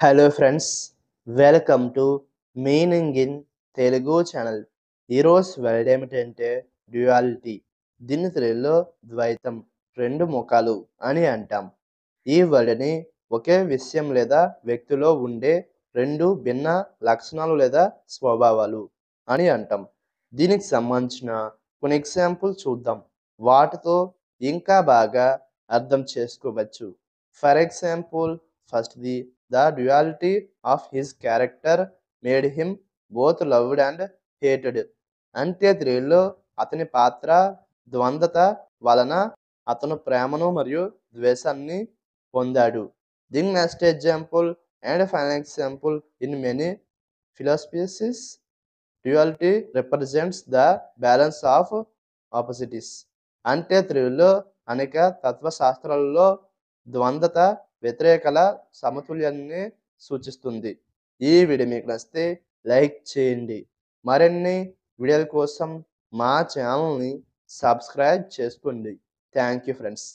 Hello friends, welcome to meaning in Telugu channel. ఈరోజు word ఏమిటంటే duality. దీన్ని తెలుగులో ద్వైతం, రెండు ముఖాలు అని అంటాం. ఈ వర్డ్ని ఒకే విషయం లేదా వ్యక్తిలో ఉండే రెండు భిన్న లక్షణాలు లేదా స్వభావాలు అని అంటాం. దీనికి సంబంధించిన కొన్ని ఎగ్జాంపుల్ చూద్దాం. వాటితో ఇంకా బాగా అర్థం చేసుకోవచ్చు. ఫర్ ఎగ్జాంపుల్, ఫస్ట్ది, the duality of his character made him both loved and hated. అంటే తెలుగులో అతని పాత్ర ద్వంద్వత వలన అతను ప్రేమను మరియు ద్వేషాన్ని పొందాడు. దీని next example and final example, in many philosophies duality represents the balance of opposites. అంటే తెలుగులో అనేక తత్వశాస్త్రాలలో ద్వంద్వత వ్యతిరేకల సమతుల్యాన్ని సూచిస్తుంది. ఈ వీడియో మీకు నచ్చితే లైక్ చేయండి. మరిన్ని వీడియోల కోసం మా ఛానల్ని సబ్స్క్రైబ్ చేసుకోండి. Thank you friends.